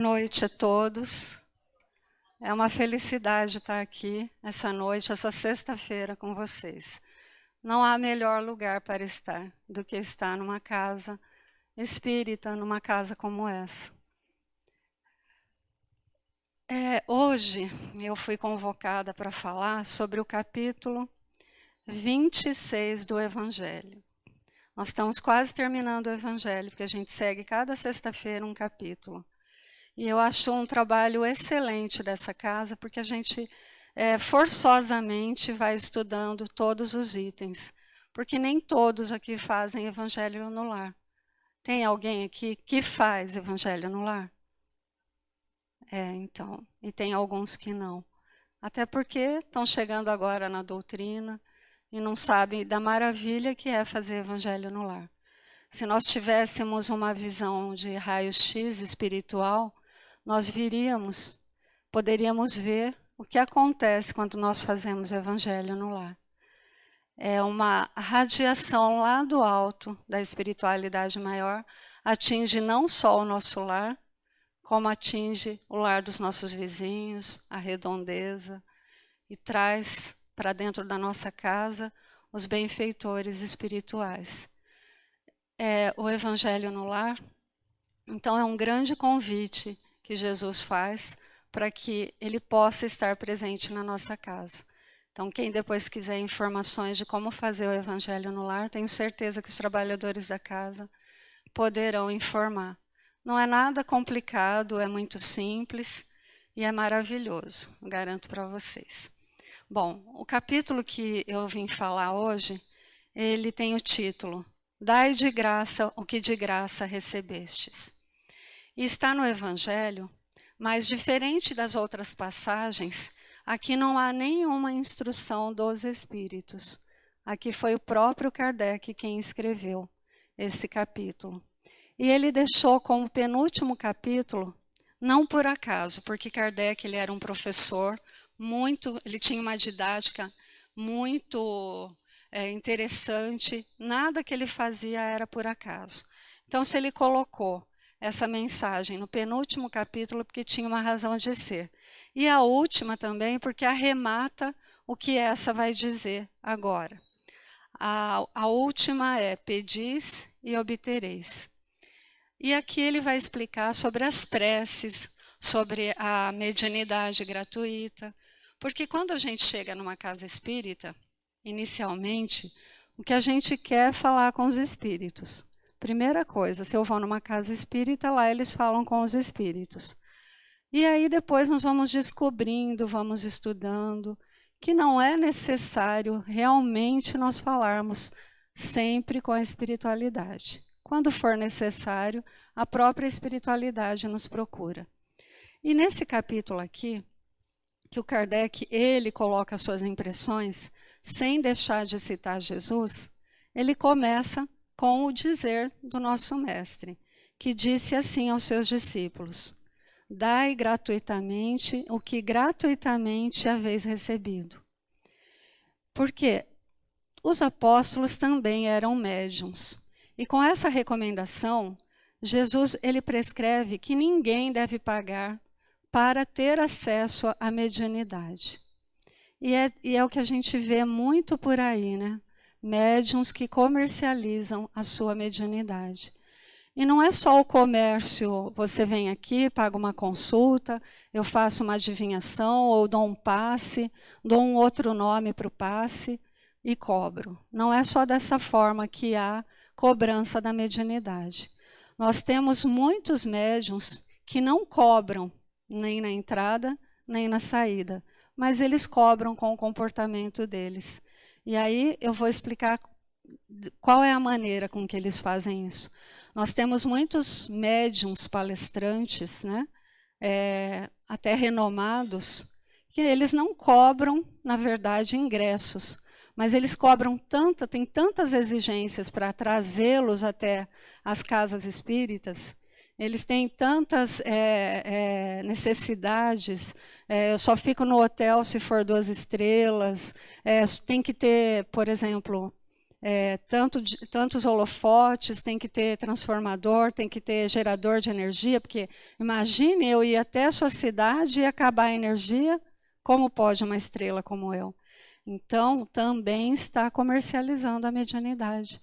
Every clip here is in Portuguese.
Boa noite a todos. É uma felicidade estar aqui essa noite, essa sexta-feira com vocês. Não há melhor lugar para estar do que estar numa casa espírita, numa casa como essa. Hoje eu fui convocada para falar sobre o capítulo 26 do Evangelho. Nós estamos quase terminando o Evangelho, porque a gente segue cada sexta-feira um capítulo. E eu acho um trabalho excelente dessa casa, porque a gente forçosamente vai estudando todos os itens, porque nem todos aqui fazem Evangelho no Lar. Tem alguém aqui que faz Evangelho no Lar? Então, e tem alguns que não. Até porque estão chegando agora na doutrina e não sabem da maravilha que é fazer Evangelho no Lar. Se nós tivéssemos uma visão de raio-x espiritual, nós poderíamos ver o que acontece quando nós fazemos Evangelho no Lar. É uma radiação lá do alto da espiritualidade maior, atinge não só o nosso lar, como atinge o lar dos nossos vizinhos, a redondeza, e traz para dentro da nossa casa os benfeitores espirituais. O Evangelho no Lar, então, é um grande convite que Jesus faz para que ele possa estar presente na nossa casa. Então, quem depois quiser informações de como fazer o Evangelho no Lar, tenho certeza que os trabalhadores da casa poderão informar. Não é nada complicado, é muito simples e é maravilhoso, garanto para vocês. Bom, o capítulo que eu vim falar hoje, ele tem o título Dai de graça o que de graça recebestes. E está no Evangelho, mas diferente das outras passagens, aqui não há nenhuma instrução dos Espíritos. Aqui foi o próprio Kardec quem escreveu esse capítulo. E ele deixou como penúltimo capítulo, não por acaso, porque Kardec ele era um professor ele tinha uma didática muito interessante, nada que ele fazia era por acaso. Então, se ele colocou essa mensagem no penúltimo capítulo, porque tinha uma razão de ser. E a última também, porque arremata o que essa vai dizer agora. A última é: pedis e obtereis. E aqui ele vai explicar sobre as preces, sobre a mediunidade gratuita, porque quando a gente chega numa casa espírita, inicialmente, o que a gente quer é falar com os espíritos. Primeira coisa, se eu vou numa casa espírita, lá eles falam com os espíritos. E aí depois nós vamos descobrindo, vamos estudando, que não é necessário realmente nós falarmos sempre com a espiritualidade. Quando for necessário, a própria espiritualidade nos procura. E nesse capítulo aqui, que o Kardec, ele coloca as suas impressões, sem deixar de citar Jesus, ele começa com o dizer do nosso mestre, que disse assim aos seus discípulos: dai gratuitamente o que gratuitamente haveis recebido. Porque os apóstolos também eram médiuns. E com essa recomendação, Jesus ele prescreve que ninguém deve pagar para ter acesso à mediunidade. E é o que a gente vê muito por aí, né? Médiuns que comercializam a sua mediunidade. E não é só o comércio, você vem aqui, paga uma consulta, eu faço uma adivinhação, ou dou um passe, dou um outro nome para o passe e cobro. Não é só dessa forma que há cobrança da mediunidade. Nós temos muitos médiuns que não cobram nem na entrada, nem na saída, mas eles cobram com o comportamento deles. E aí eu vou explicar qual é a maneira com que eles fazem isso. Nós temos muitos médiuns palestrantes, né, até renomados, que eles não cobram, na verdade, ingressos, mas eles cobram tem tantas exigências para trazê-los até as casas espíritas, eles têm tantas necessidades, eu só fico no hotel se for 2 estrelas, tem que ter, por exemplo, tantos holofotes, tem que ter transformador, tem que ter gerador de energia, porque imagine eu ir até a sua cidade e acabar a energia, como pode uma estrela como eu? Então, também está comercializando a mediunidade.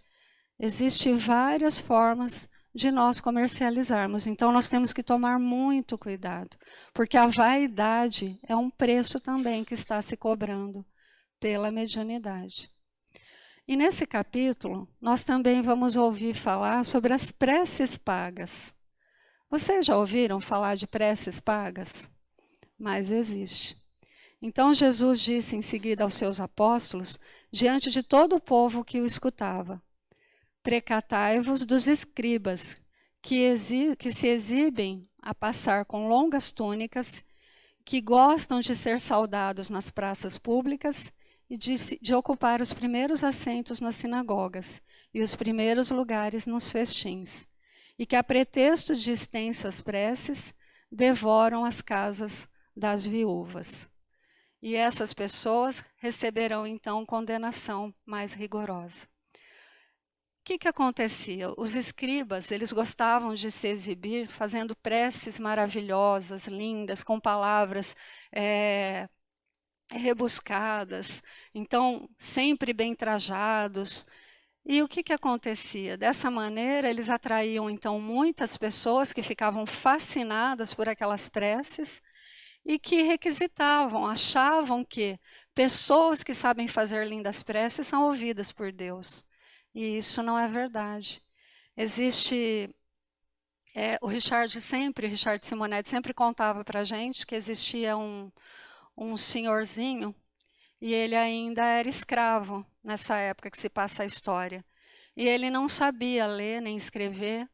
Existem várias formas de nós comercializarmos, então nós temos que tomar muito cuidado, porque a vaidade é um preço também que está se cobrando pela mediunidade. E nesse capítulo, nós também vamos ouvir falar sobre as preces pagas. Vocês já ouviram falar de preces pagas? Mas existe. Então Jesus disse em seguida aos seus apóstolos, diante de todo o povo que o escutava: precatai-vos dos escribas, que se exibem a passar com longas túnicas, que gostam de ser saudados nas praças públicas e de ocupar os primeiros assentos nas sinagogas e os primeiros lugares nos festins, e que, a pretexto de extensas preces, devoram as casas das viúvas. E essas pessoas receberão, então, condenação mais rigorosa. O que acontecia? Os escribas, eles gostavam de se exibir fazendo preces maravilhosas, lindas, com palavras rebuscadas, então sempre bem trajados. E o que acontecia? Dessa maneira, eles atraíam então muitas pessoas que ficavam fascinadas por aquelas preces e que requisitavam, achavam que pessoas que sabem fazer lindas preces são ouvidas por Deus. E isso não é verdade. Existe, o Richard Simonetti sempre contava para a gente que existia um senhorzinho, e ele ainda era escravo nessa época que se passa a história. E ele não sabia ler nem escrever,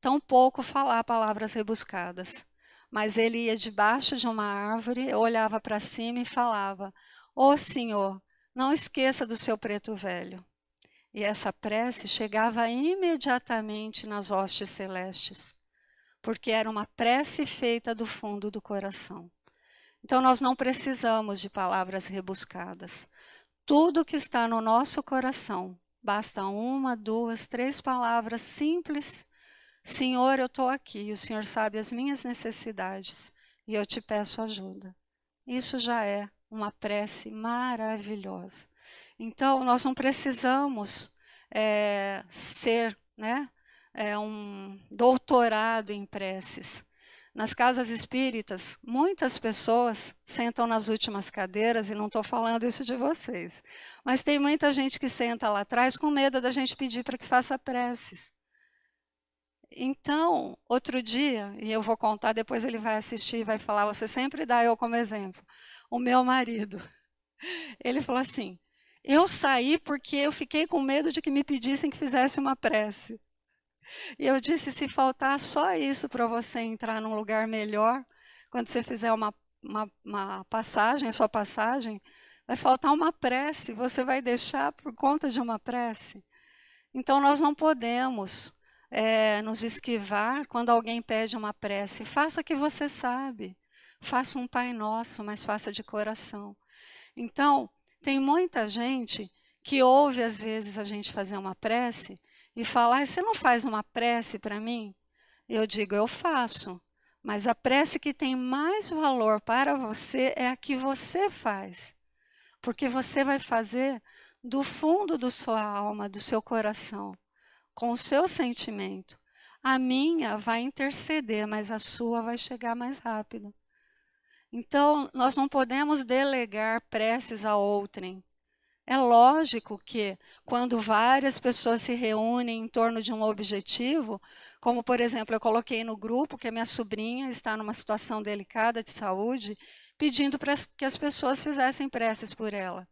tampouco falar palavras rebuscadas. Mas ele ia debaixo de uma árvore, olhava para cima e falava: "Ô Senhor, não esqueça do seu preto velho." E essa prece chegava imediatamente nas hostes celestes, porque era uma prece feita do fundo do coração. Então nós não precisamos de palavras rebuscadas. Tudo que está no nosso coração, basta 1, 2, 3 palavras simples. Senhor, eu estou aqui, o Senhor sabe as minhas necessidades e eu te peço ajuda. Isso já é uma prece maravilhosa. Então, nós não precisamos ser um doutorado em preces. Nas casas espíritas, muitas pessoas sentam nas últimas cadeiras, e não estou falando isso de vocês, mas tem muita gente que senta lá atrás com medo da gente pedir para que faça preces. Então, outro dia, e eu vou contar, depois ele vai assistir e vai falar, você sempre dá eu como exemplo, o meu marido. Ele falou assim: eu saí porque eu fiquei com medo de que me pedissem que fizesse uma prece. E eu disse, se faltar só isso para você entrar num lugar melhor, quando você fizer uma passagem, a sua passagem, vai faltar uma prece, você vai deixar por conta de uma prece. Então nós não podemos nos esquivar quando alguém pede uma prece. Faça que você sabe. Faça um Pai Nosso, mas faça de coração. Então, tem muita gente que ouve às vezes a gente fazer uma prece e fala: você não faz uma prece para mim? Eu digo: eu faço, mas a prece que tem mais valor para você é a que você faz, porque você vai fazer do fundo da sua alma, do seu coração, com o seu sentimento. A minha vai interceder, mas a sua vai chegar mais rápido. Então, nós não podemos delegar preces a outrem. É lógico que, quando várias pessoas se reúnem em torno de um objetivo, como, por exemplo, eu coloquei no grupo que a minha sobrinha está numa situação delicada de saúde, pedindo para que as pessoas fizessem preces por ela.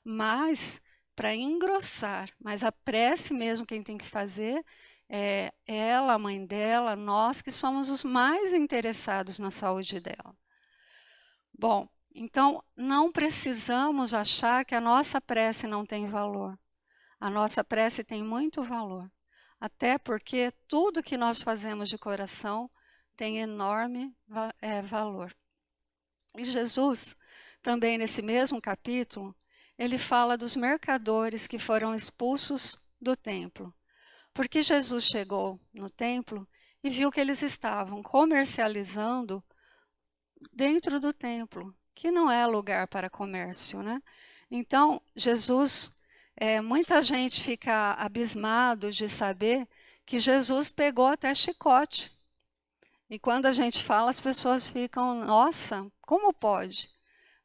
Mas, para engrossar, mas a prece mesmo quem tem que fazer é ela, a mãe dela, nós que somos os mais interessados na saúde dela. Bom, então não precisamos achar que a nossa prece não tem valor. A nossa prece tem muito valor, até porque tudo que nós fazemos de coração tem enorme valor. E Jesus, também nesse mesmo capítulo, ele fala dos mercadores que foram expulsos do templo. Porque Jesus chegou no templo e viu que eles estavam comercializando dentro do templo, que não é lugar para comércio, né? Então, Jesus, muita gente fica abismado de saber que Jesus pegou até chicote. E quando a gente fala, as pessoas ficam, nossa, como pode?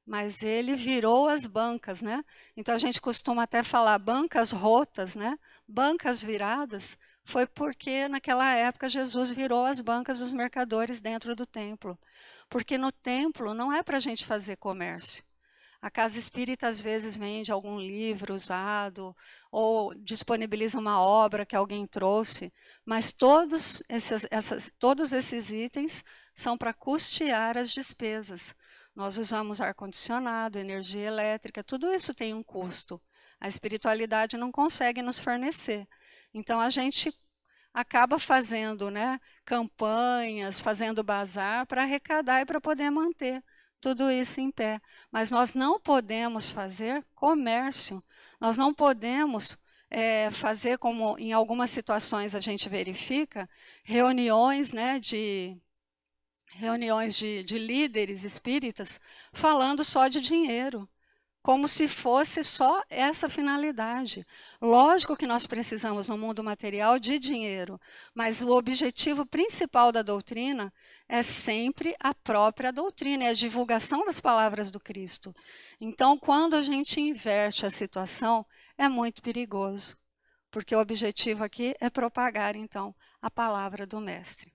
Mas ele virou as bancas, né? Então a gente costuma até falar bancas rotas, né? Bancas viradas, foi porque naquela época Jesus virou as bancas dos mercadores dentro do templo. Porque no templo não é para a gente fazer comércio. A casa espírita às vezes vende algum livro usado ou disponibiliza uma obra que alguém trouxe, mas todos esses itens são para custear as despesas. Nós usamos ar-condicionado, energia elétrica, tudo isso tem um custo. A espiritualidade não consegue nos fornecer. Então a gente acaba fazendo, né, campanhas, fazendo bazar para arrecadar e para poder manter tudo isso em pé. Mas nós não podemos fazer comércio, nós não podemos fazer, como em algumas situações a gente verifica, reuniões, né, de líderes espíritas falando só de dinheiro, como se fosse só essa finalidade. Lógico que nós precisamos no mundo material de dinheiro, mas o objetivo principal da doutrina é sempre a própria doutrina, é a divulgação das palavras do Cristo. Então, quando a gente inverte a situação, é muito perigoso, porque o objetivo aqui é propagar, então, a palavra do Mestre.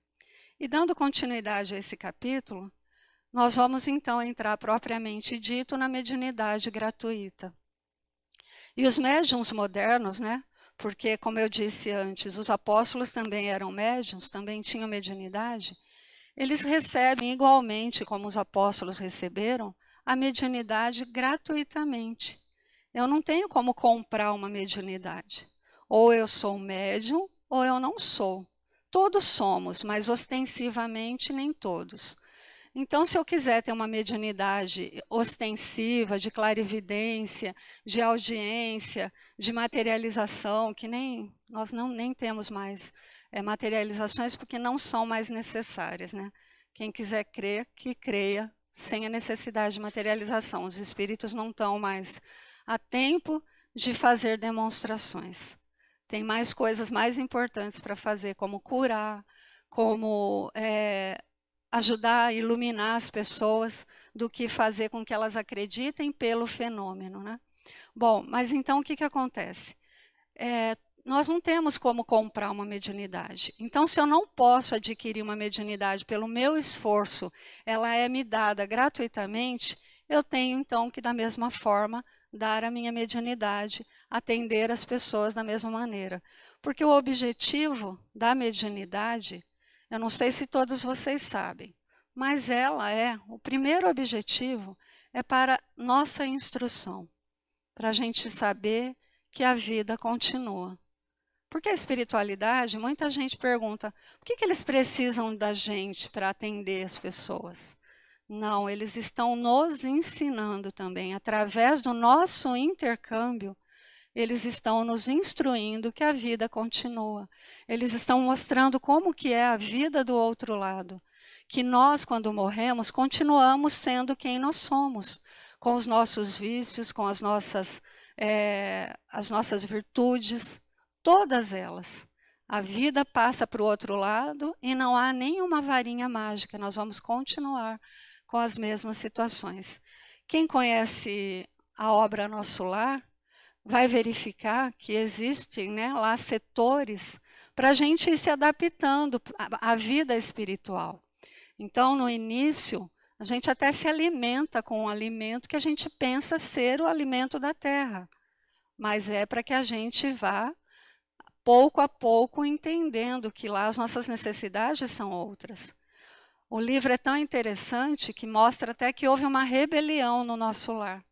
E dando continuidade a esse capítulo, nós vamos então entrar propriamente dito na mediunidade gratuita. E os médiuns modernos, né? Porque, como eu disse antes, os apóstolos também eram médiuns, também tinham mediunidade, eles recebem igualmente, como os apóstolos receberam, a mediunidade gratuitamente. Eu não tenho como comprar uma mediunidade. Ou eu sou médium, ou eu não sou. Todos somos, mas ostensivamente nem todos. Então, se eu quiser ter uma mediunidade ostensiva, de clarividência, de audiência, de materialização, que nós nem temos mais materializações porque não são mais necessárias, né? Quem quiser crer, que creia sem a necessidade de materialização. Os espíritos não estão mais a tempo de fazer demonstrações. Tem mais coisas mais importantes para fazer, como curar, como ajudar a iluminar as pessoas, do que fazer com que elas acreditem pelo fenômeno, né? Bom, mas então o que acontece? Nós não temos como comprar uma mediunidade. Então, se eu não posso adquirir uma mediunidade pelo meu esforço, ela é me dada gratuitamente, eu tenho então que, da mesma forma, dar a minha mediunidade, atender as pessoas da mesma maneira. Porque o objetivo da mediunidade, eu não sei se todos vocês sabem, mas o primeiro objetivo é para nossa instrução, para a gente saber que a vida continua. Porque a espiritualidade, muita gente pergunta, por que eles precisam da gente para atender as pessoas? Não, eles estão nos ensinando também, através do nosso intercâmbio, eles estão nos instruindo que a vida continua. Eles estão mostrando como que é a vida do outro lado. Que nós, quando morremos, continuamos sendo quem nós somos, com os nossos vícios, com as nossas virtudes, todas elas. A vida passa para o outro lado e não há nenhuma varinha mágica, nós vamos continuar com as mesmas situações. Quem conhece a obra Nosso Lar, vai verificar que existem, né, lá setores para a gente ir se adaptando à vida espiritual. Então, no início, a gente até se alimenta com um alimento que a gente pensa ser o alimento da terra, mas é para que a gente vá, pouco a pouco, entendendo que lá as nossas necessidades são outras. O livro é tão interessante que mostra até que houve uma rebelião no Nosso Lar.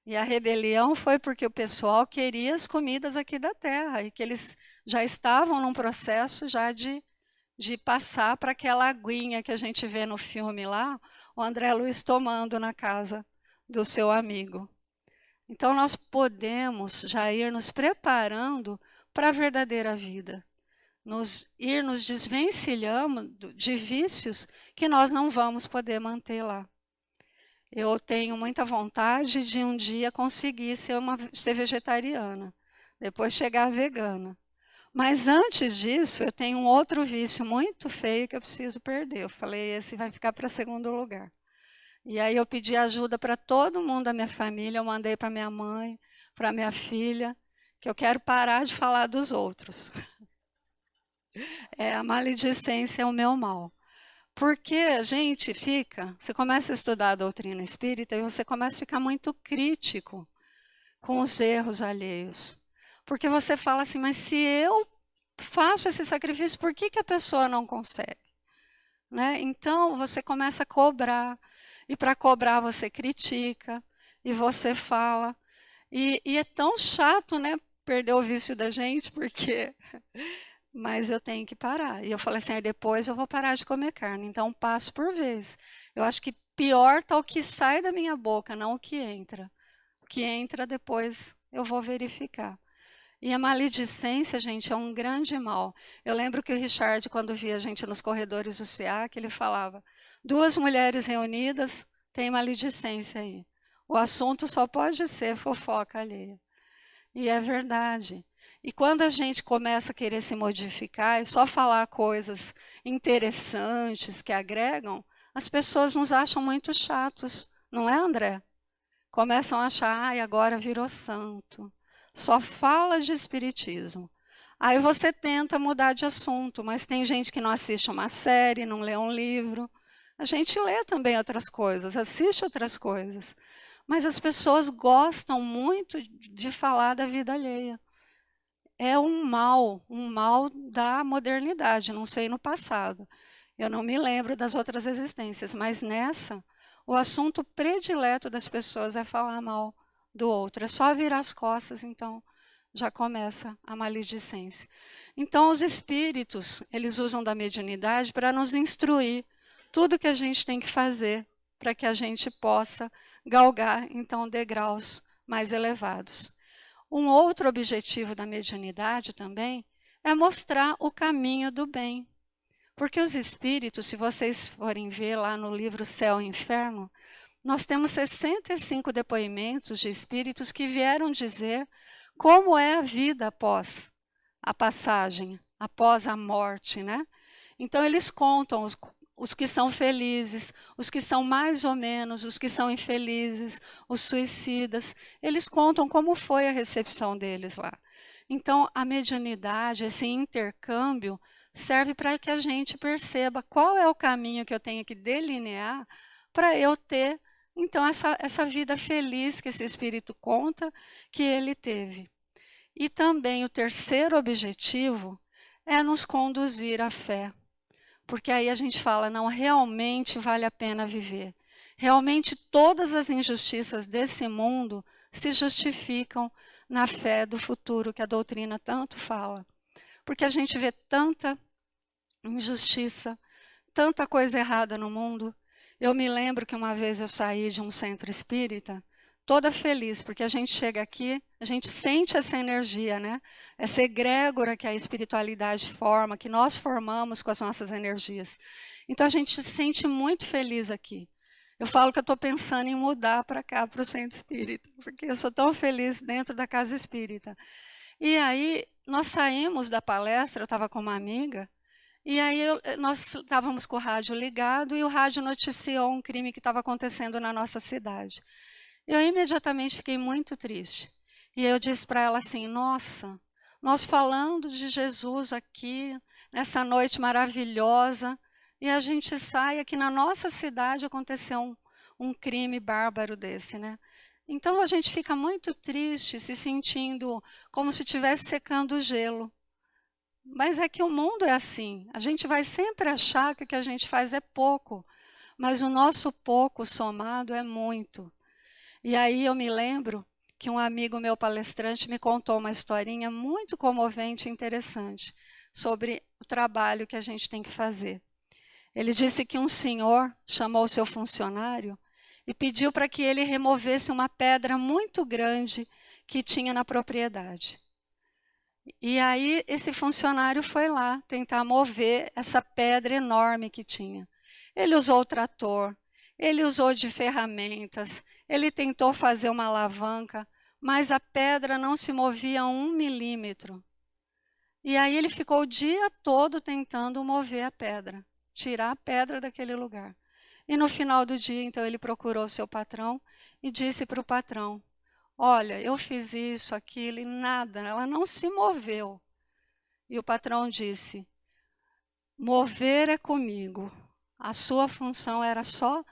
E a rebelião foi porque o pessoal queria as comidas aqui da terra e que eles já estavam num processo já de passar para aquela aguinha que a gente vê no filme lá, o André Luiz tomando na casa do seu amigo. Então, nós podemos já ir nos preparando para a verdadeira vida. Ir nos desvencilhando de vícios que nós não vamos poder manter lá. Eu tenho muita vontade de um dia conseguir ser vegetariana, depois chegar vegana. Mas antes disso, eu tenho um outro vício muito feio que eu preciso perder. Eu falei, esse vai ficar para segundo lugar. E aí eu pedi ajuda para todo mundo da minha família, eu mandei para minha mãe, para minha filha, que eu quero parar de falar dos outros. A maledicência é o meu mal. Porque a gente você começa a estudar a doutrina espírita e você começa a ficar muito crítico com os erros alheios. Porque você fala assim, mas se eu faço esse sacrifício, por que a pessoa não consegue? Né? Então, você começa a cobrar. E para cobrar, você critica. E você fala. E é tão chato, né? Perder o vício da gente, porque... Mas eu tenho que parar. E eu falei assim, depois eu vou parar de comer carne. Então, passo por vez. Eu acho que pior está o que sai da minha boca, não o que entra. O que entra, depois eu vou verificar. E a maledicência, gente, é um grande mal. Eu lembro que o Richard, quando via a gente nos corredores do SEAC, ele falava, 2 mulheres reunidas, tem maledicência aí. O assunto só pode ser fofoca alheia. E é verdade. E quando a gente começa a querer se modificar e só falar coisas interessantes que agregam, as pessoas nos acham muito chatos, não é, André? Começam a achar, agora virou santo. Só fala de espiritismo. Aí você tenta mudar de assunto, mas tem gente que não assiste uma série, não lê um livro. A gente lê também outras coisas, assiste outras coisas. Mas as pessoas gostam muito de falar da vida alheia. É um mal da modernidade, não sei no passado. Eu não me lembro das outras existências, mas nessa, o assunto predileto das pessoas é falar mal do outro. É só virar as costas, então já começa a maledicência. Então, os espíritos, eles usam da mediunidade para nos instruir tudo que a gente tem que fazer para que a gente possa galgar, então, degraus mais elevados. Um outro objetivo da mediunidade também é mostrar o caminho do bem. Porque os espíritos, se vocês forem ver lá no livro Céu e Inferno, nós temos 65 depoimentos de espíritos que vieram dizer como é a vida após a passagem, após a morte, né? Então, eles contam os que são felizes, os que são mais ou menos, os que são infelizes, os suicidas. Eles contam como foi a recepção deles lá. Então, a mediunidade, esse intercâmbio, serve para que a gente perceba qual é o caminho que eu tenho que delinear para eu ter, então, essa vida feliz que esse espírito conta que ele teve. E também o terceiro objetivo é nos conduzir à fé. Porque aí a gente fala, não, realmente vale a pena viver. Realmente todas as injustiças desse mundo se justificam na fé do futuro que a doutrina tanto fala. Porque a gente vê tanta injustiça, tanta coisa errada no mundo. Eu me lembro que uma vez eu saí de um centro espírita, toda feliz, porque a gente chega aqui, a gente sente essa energia, né? Essa egrégora que a espiritualidade forma, que nós formamos com as nossas energias. Então a gente se sente muito feliz aqui. Eu falo que eu estou pensando em mudar para cá, para o centro espírita, porque eu sou tão feliz dentro da casa espírita. E aí nós saímos da palestra, eu estava com uma amiga, e aí nós estávamos com o rádio ligado e o rádio noticiou um crime que estava acontecendo na nossa cidade. Eu imediatamente fiquei muito triste. E eu disse para ela assim, nossa, nós falando de Jesus aqui, nessa noite maravilhosa, e a gente sai aqui na nossa cidade, aconteceu um crime bárbaro desse, né? Então a gente fica muito triste, se sentindo como se estivesse secando o gelo. Mas é que o mundo é assim, a gente vai sempre achar que o que a gente faz é pouco, mas o nosso pouco somado é muito. E aí eu me lembro que um amigo meu palestrante me contou uma historinha muito comovente e interessante sobre o trabalho que a gente tem que fazer. Ele disse que um senhor chamou o seu funcionário e pediu para que ele removesse uma pedra muito grande que tinha na propriedade. E aí esse funcionário foi lá tentar mover essa pedra enorme que tinha. Ele usou o trator, ele usou de ferramentas, ele tentou fazer uma alavanca, mas a pedra não se movia 1 milímetro. E aí ele ficou o dia todo tentando mover a pedra, tirar a pedra daquele lugar. E no final do dia, então, ele procurou seu patrão e disse para o patrão: olha, eu fiz isso, aquilo e nada, ela não se moveu. E o patrão disse: mover é comigo. A sua função era só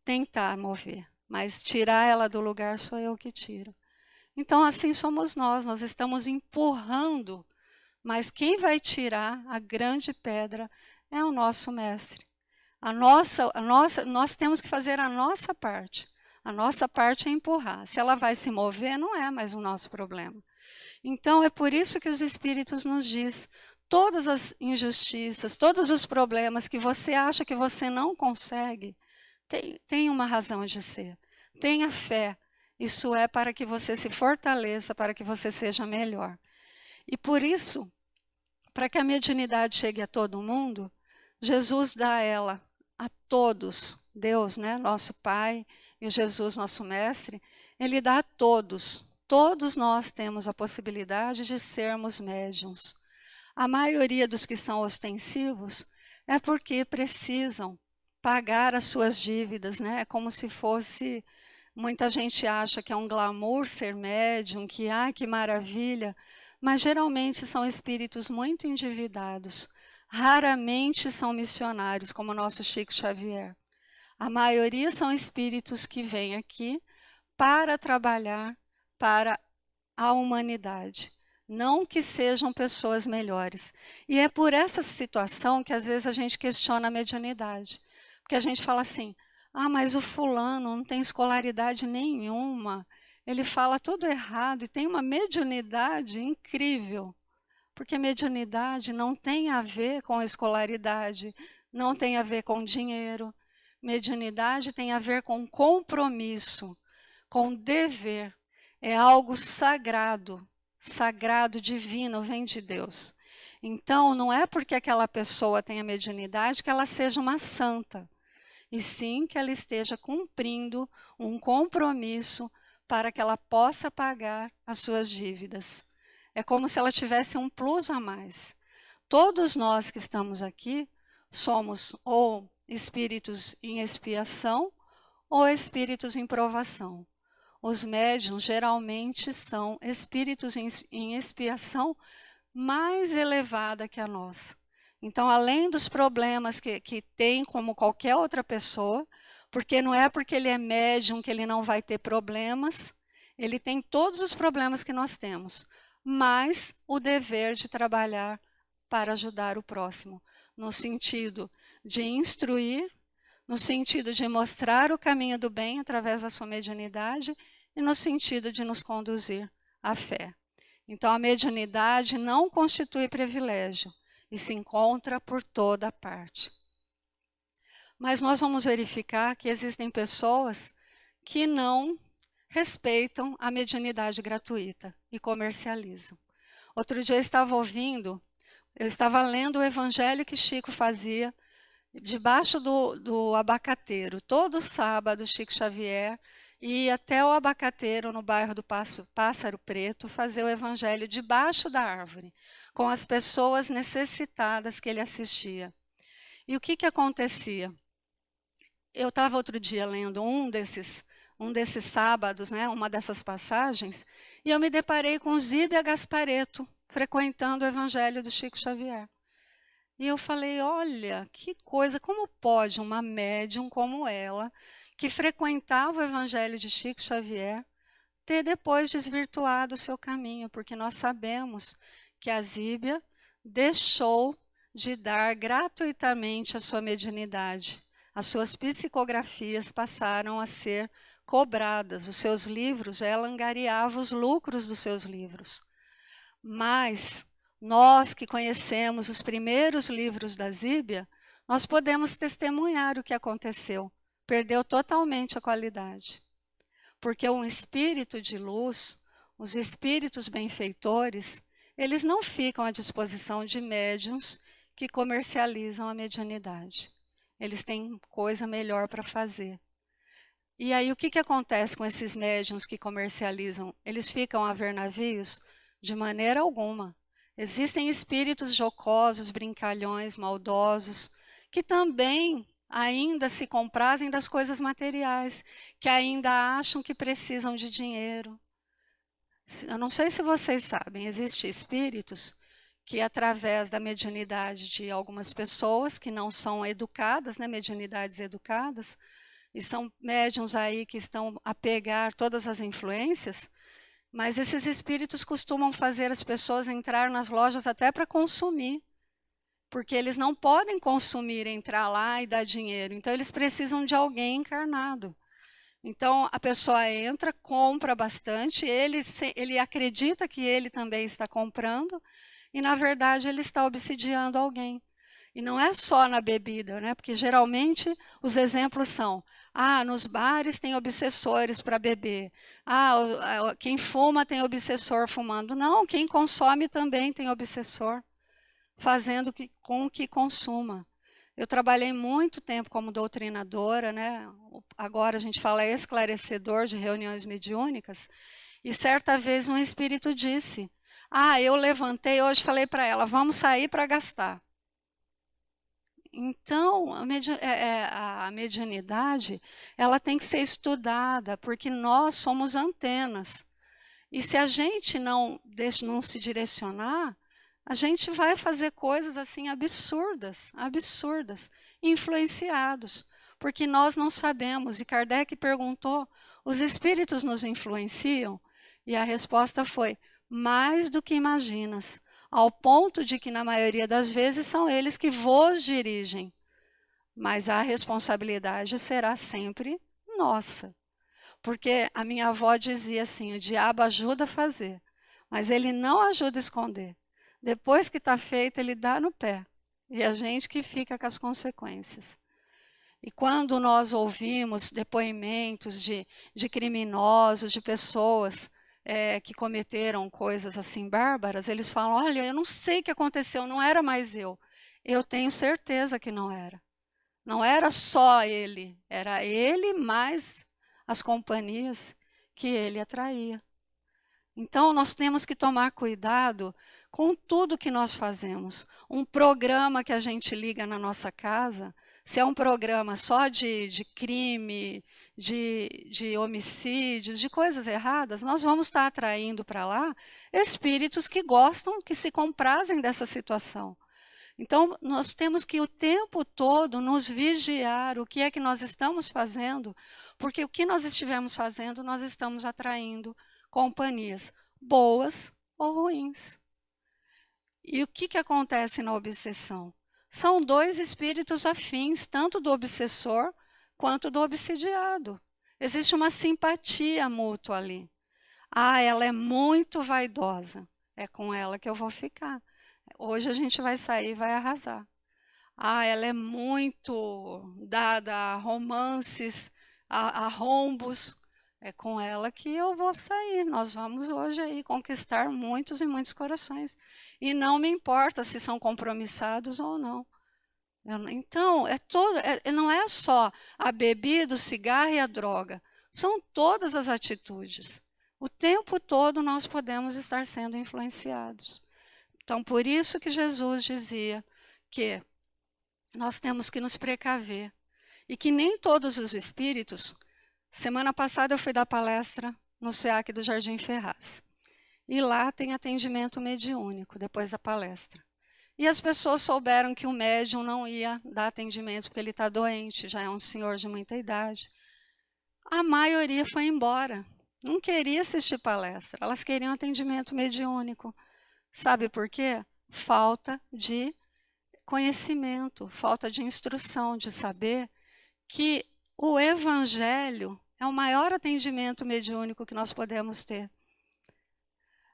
tentar mover, mas tirar ela do lugar sou eu que tiro. Então, assim somos nós estamos empurrando, mas quem vai tirar a grande pedra é o nosso mestre. Nós temos que fazer a nossa parte. A nossa parte é empurrar. Se ela vai se mover, não é mais o nosso problema. Então, é por isso que os Espíritos nos diz, todas as injustiças, todos os problemas que você acha que você não consegue, tem uma razão de ser. Tenha fé. Isso é para que você se fortaleça, para que você seja melhor. E por isso, para que a mediunidade chegue a todo mundo, Jesus dá ela a todos. Deus, né, nosso Pai, e Jesus, nosso Mestre, Ele dá a todos. Todos nós temos a possibilidade de sermos médiuns. A maioria dos que são ostensivos é porque precisam pagar as suas dívidas, né? É como se fosse... Muita gente acha que é um glamour ser médium, que maravilha, mas geralmente são espíritos muito endividados. Raramente são missionários, como o nosso Chico Xavier. A maioria são espíritos que vêm aqui para trabalhar para a humanidade, não que sejam pessoas melhores. E é por essa situação que às vezes a gente questiona a mediunidade, porque a gente fala assim: ah, mas o fulano não tem escolaridade nenhuma, ele fala tudo errado e tem uma mediunidade incrível. Porque mediunidade não tem a ver com escolaridade, não tem a ver com dinheiro. Mediunidade tem a ver com compromisso, com dever. É algo sagrado, sagrado, divino, vem de Deus. Então, não é porque aquela pessoa tenha mediunidade que ela seja uma santa, e sim que ela esteja cumprindo um compromisso para que ela possa pagar as suas dívidas. É como se ela tivesse um plus a mais. Todos nós que estamos aqui somos ou espíritos em expiação ou espíritos em provação. Os médiuns geralmente são espíritos em expiação mais elevada que a nossa. Então, além dos problemas que tem como qualquer outra pessoa, porque não é porque ele é médium que ele não vai ter problemas, ele tem todos os problemas que nós temos, mas o dever de trabalhar para ajudar o próximo, no sentido de instruir, no sentido de mostrar o caminho do bem através da sua mediunidade e no sentido de nos conduzir à fé. Então, a mediunidade não constitui privilégio e se encontra por toda parte. Mas nós vamos verificar que existem pessoas que não respeitam a mediunidade gratuita e comercializam. Outro dia eu estava lendo o evangelho que Chico fazia debaixo do abacateiro. Todo sábado, Chico Xavier ia até o abacateiro, no bairro do Pássaro Preto, fazer o evangelho debaixo da árvore, com as pessoas necessitadas que ele assistia. E o que acontecia? Eu estava outro dia lendo um desses sábados, né, uma dessas passagens, e eu me deparei com Zíbia Gasparetto, frequentando o evangelho do Chico Xavier. E eu falei, olha, que coisa, como pode uma médium como ela, que frequentava o evangelho de Chico Xavier, ter depois desvirtuado o seu caminho, porque nós sabemos que a Zíbia deixou de dar gratuitamente a sua mediunidade. As suas psicografias passaram a ser cobradas, os seus livros, ela angariava os lucros dos seus livros. Mas nós que conhecemos os primeiros livros da Zíbia, nós podemos testemunhar o que aconteceu perdeu totalmente a qualidade. Porque um espírito de luz, os espíritos benfeitores, eles não ficam à disposição de médiuns que comercializam a mediunidade. Eles têm coisa melhor para fazer. E aí o que acontece com esses médiuns que comercializam? Eles ficam a ver navios? De maneira alguma. Existem espíritos jocosos, brincalhões, maldosos, que também ainda se comprazem das coisas materiais, que ainda acham que precisam de dinheiro. Eu não sei se vocês sabem, existem espíritos que através da mediunidade de algumas pessoas que não são educadas, né, mediunidades educadas, e são médiuns aí que estão a pegar todas as influências, mas esses espíritos costumam fazer as pessoas entrar nas lojas até para consumir, porque eles não podem consumir, entrar lá e dar dinheiro, então eles precisam de alguém encarnado. Então a pessoa entra, compra bastante, ele acredita que ele também está comprando, e na verdade ele está obsidiando alguém. E não é só na bebida, né? Porque geralmente os exemplos são, nos bares tem obsessores para beber, quem fuma tem obsessor fumando. Não, quem consome também tem obsessor, fazendo com que consuma. Eu trabalhei muito tempo como doutrinadora, né? Agora a gente fala esclarecedor de reuniões mediúnicas, e certa vez um espírito disse, eu levantei hoje, falei para ela, vamos sair para gastar. Então, a mediunidade, ela tem que ser estudada, porque nós somos antenas. E se a gente não se direcionar, a gente vai fazer coisas assim absurdas, influenciados, porque nós não sabemos. E Kardec perguntou, os espíritos nos influenciam? E a resposta foi, mais do que imaginas, ao ponto de que na maioria das vezes são eles que vos dirigem, mas a responsabilidade será sempre nossa. Porque a minha avó dizia assim, o diabo ajuda a fazer, mas ele não ajuda a esconder. Depois que está feito, ele dá no pé. E a gente que fica com as consequências. E quando nós ouvimos depoimentos de criminosos, de pessoas que cometeram coisas assim bárbaras, eles falam, olha, eu não sei o que aconteceu, não era mais eu. Eu tenho certeza que não era. Não era só ele, era ele mais as companhias que ele atraía. Então, nós temos que tomar cuidado com tudo que nós fazemos. Um programa que a gente liga na nossa casa, se é um programa só de crime, de homicídios, de coisas erradas, nós vamos estar atraindo para lá espíritos que gostam, que se comprazem dessa situação. Então, nós temos que o tempo todo nos vigiar o que é que nós estamos fazendo, porque o que nós estivermos fazendo, nós estamos atraindo companhias boas ou ruins. E o que acontece na obsessão? São dois espíritos afins, tanto do obsessor quanto do obsidiado. Existe uma simpatia mútua ali. Ela é muito vaidosa, é com ela que eu vou ficar. Hoje a gente vai sair e vai arrasar. Ela é muito dada a romances, a rombos. É com ela que eu vou sair. Nós vamos hoje aí conquistar muitos e muitos corações. E não me importa se são compromissados ou não. Então, não é só a bebida, o cigarro e a droga. São todas as atitudes. O tempo todo nós podemos estar sendo influenciados. Então, por isso que Jesus dizia que nós temos que nos precaver. E que nem todos os espíritos... Semana passada eu fui dar palestra no SEAC do Jardim Ferraz. E lá tem atendimento mediúnico, depois da palestra. E as pessoas souberam que o médium não ia dar atendimento porque ele está doente, já é um senhor de muita idade. A maioria foi embora, não queria assistir palestra, elas queriam atendimento mediúnico. Sabe por quê? Falta de conhecimento, falta de instrução, de saber que o Evangelho é o maior atendimento mediúnico que nós podemos ter.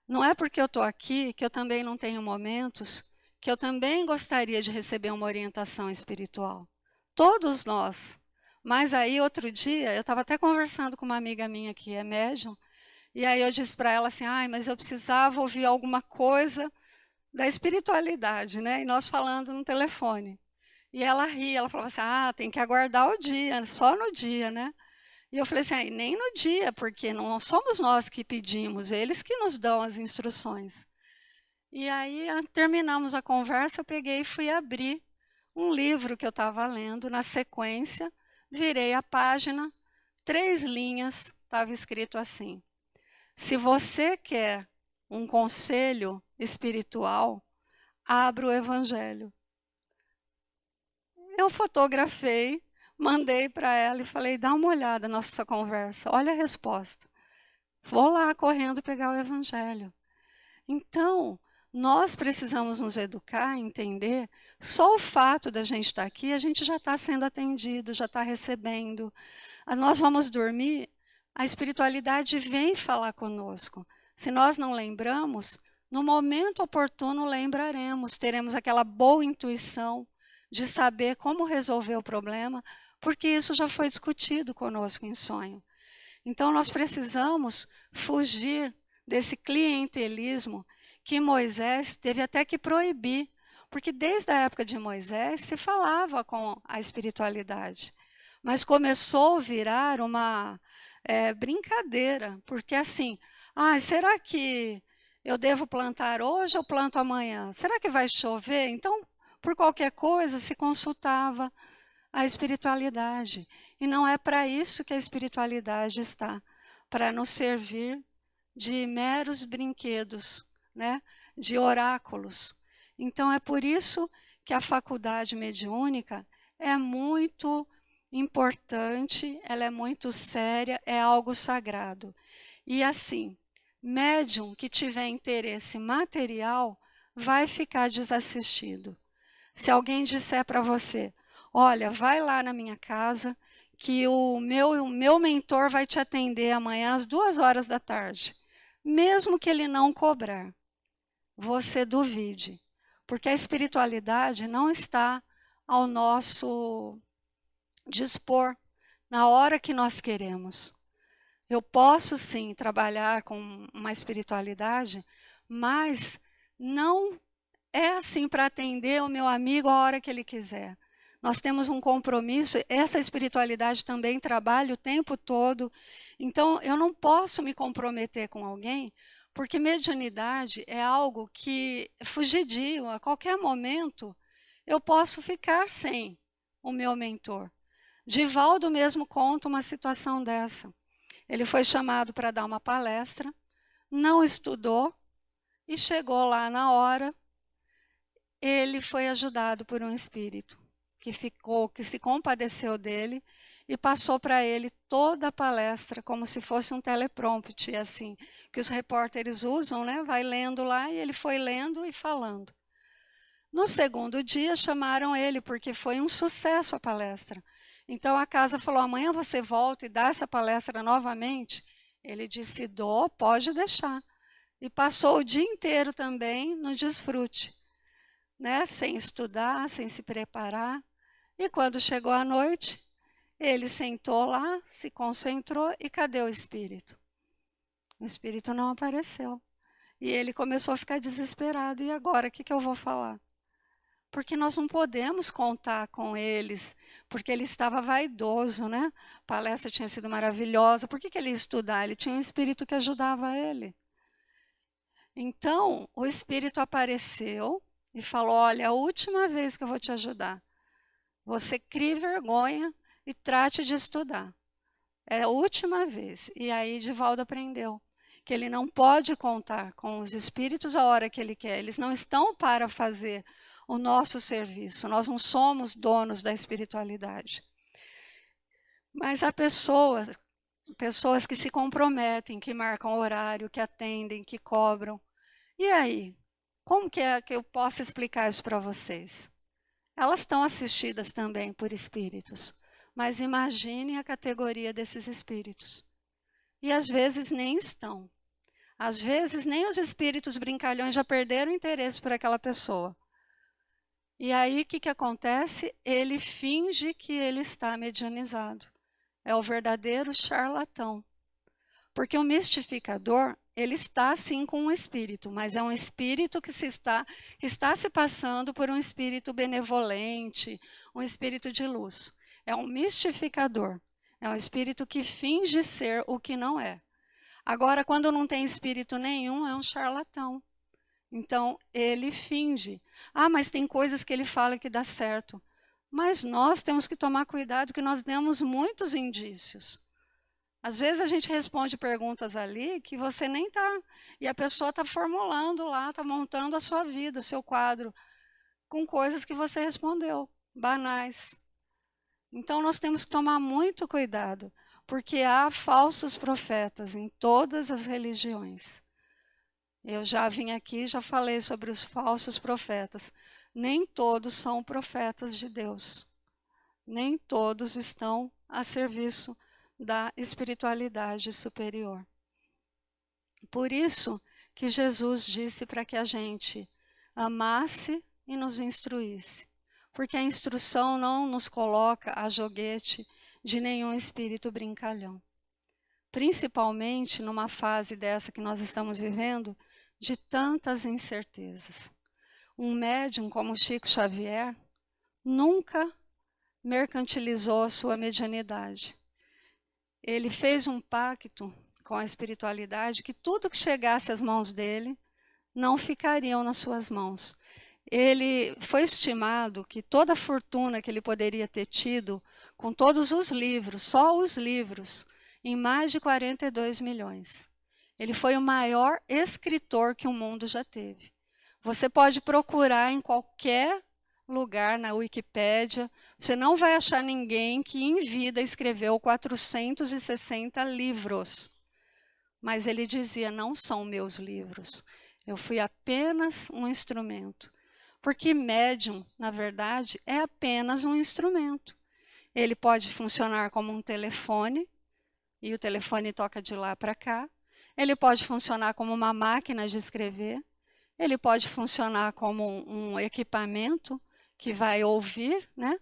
Não é porque eu estou aqui que eu também não tenho momentos que eu também gostaria de receber uma orientação espiritual. Todos nós. Mas aí, outro dia, eu estava até conversando com uma amiga minha que é médium, e aí eu disse para ela assim, ai, mas eu precisava ouvir alguma coisa da espiritualidade, né? E nós falando no telefone. E ela ria, ela falava assim, ah, tem que aguardar o dia, só no dia, né? E eu falei assim, ah, nem no dia, porque não somos nós que pedimos, eles que nos dão as instruções. E aí terminamos a conversa, eu peguei e fui abrir um livro que eu estava lendo, na sequência, virei a página, 3 linhas, estava escrito assim, se você quer um conselho espiritual, abra o Evangelho. Eu fotografei, mandei para ela e falei, dá uma olhada na nossa conversa, olha a resposta. Vou lá correndo pegar o Evangelho. Então, nós precisamos nos educar, entender, só o fato da gente estar aqui, a gente já está sendo atendido, já está recebendo. Nós vamos dormir, a espiritualidade vem falar conosco. Se nós não lembramos, no momento oportuno lembraremos, teremos aquela boa intuição de saber como resolver o problema, porque isso já foi discutido conosco em sonho. Então, nós precisamos fugir desse clientelismo que Moisés teve até que proibir, porque desde a época de Moisés se falava com a espiritualidade, mas começou a virar uma brincadeira, porque assim, será que eu devo plantar hoje ou planto amanhã? Será que vai chover? Então, por qualquer coisa, se consultava a espiritualidade. E não é para isso que a espiritualidade está, para nos servir de meros brinquedos, né? De oráculos. Então é por isso que a faculdade mediúnica é muito importante, ela é muito séria, é algo sagrado. E assim, médium que tiver interesse material vai ficar desassistido. Se alguém disser para você, olha, vai lá na minha casa que o meu mentor vai te atender amanhã às 2h da tarde. Mesmo que ele não cobrar, você duvide. Porque a espiritualidade não está ao nosso dispor na hora que nós queremos. Eu posso sim trabalhar com uma espiritualidade, mas não é assim para atender o meu amigo a hora que ele quiser. Nós temos um compromisso, essa espiritualidade também trabalha o tempo todo. Então, eu não posso me comprometer com alguém, porque mediunidade é algo que é fugidio. A qualquer momento, eu posso ficar sem o meu mentor. Divaldo mesmo conta uma situação dessa. Ele foi chamado para dar uma palestra, não estudou e chegou lá na hora. Ele foi ajudado por um espírito que se compadeceu dele e passou para ele toda a palestra como se fosse um teleprompter, assim, que os repórteres usam, né? Vai lendo lá e ele foi lendo e falando. No segundo dia chamaram ele porque foi um sucesso a palestra. Então a casa falou, amanhã você volta e dá essa palestra novamente? Ele disse, dou, pode deixar. E passou o dia inteiro também no desfrute, né? Sem estudar, sem se preparar. E quando chegou a noite, ele sentou lá, se concentrou e cadê o espírito? O espírito não apareceu. E ele começou a ficar desesperado. E agora, o que eu vou falar? Porque nós não podemos contar com eles, porque ele estava vaidoso, né? A palestra tinha sido maravilhosa. Por que ele ia estudar? Ele tinha um espírito que ajudava ele. Então, o espírito apareceu e falou, olha, a última vez que eu vou te ajudar. Você crie vergonha e trate de estudar. É a última vez. E aí Divaldo aprendeu que ele não pode contar com os espíritos a hora que ele quer. Eles não estão para fazer o nosso serviço. Nós não somos donos da espiritualidade. Mas há pessoas que se comprometem, que marcam horário, que atendem, que cobram. E aí? Como que é que eu posso explicar isso para vocês? Elas estão assistidas também por espíritos. Mas imaginem a categoria desses espíritos. E às vezes nem estão. Às vezes nem os espíritos brincalhões já perderam interesse por aquela pessoa. E aí, o que acontece? Ele finge que ele está medianizado. É o verdadeiro charlatão. Porque o mistificador, ele está sim com um espírito, mas é um espírito que está se passando por um espírito benevolente, um espírito de luz. É um mistificador. É um espírito que finge ser o que não é. Agora, quando não tem espírito nenhum, é um charlatão. Então, ele finge. Ah, mas tem coisas que ele fala que dá certo. Mas nós temos que tomar cuidado, que nós demos muitos indícios. Às vezes a gente responde perguntas ali que você nem está. E a pessoa está formulando lá, está montando a sua vida, o seu quadro, com coisas que você respondeu, banais. Então nós temos que tomar muito cuidado, porque há falsos profetas em todas as religiões. Eu já vim aqui, já falei sobre os falsos profetas. Nem todos são profetas de Deus. Nem todos estão a serviço da espiritualidade superior. Por isso que Jesus disse para que a gente amasse e nos instruísse. Porque a instrução não nos coloca a joguete de nenhum espírito brincalhão. Principalmente numa fase dessa que nós estamos vivendo, de tantas incertezas. Um médium como Chico Xavier nunca mercantilizou a sua medianidade. Ele fez um pacto com a espiritualidade que tudo que chegasse às mãos dele não ficariam nas suas mãos. Ele foi estimado que toda a fortuna que ele poderia ter tido com todos os livros, só os livros, em mais de 42 milhões. Ele foi o maior escritor que o mundo já teve. Você pode procurar em qualquer lugar na Wikipédia, você não vai achar ninguém que em vida escreveu 460 livros. Mas ele dizia, não são meus livros, eu fui apenas um instrumento. Porque médium, na verdade, é apenas um instrumento. Ele pode funcionar como um telefone, e o telefone toca de lá para cá. Ele pode funcionar como uma máquina de escrever. Ele pode funcionar como um equipamento que vai ouvir, né?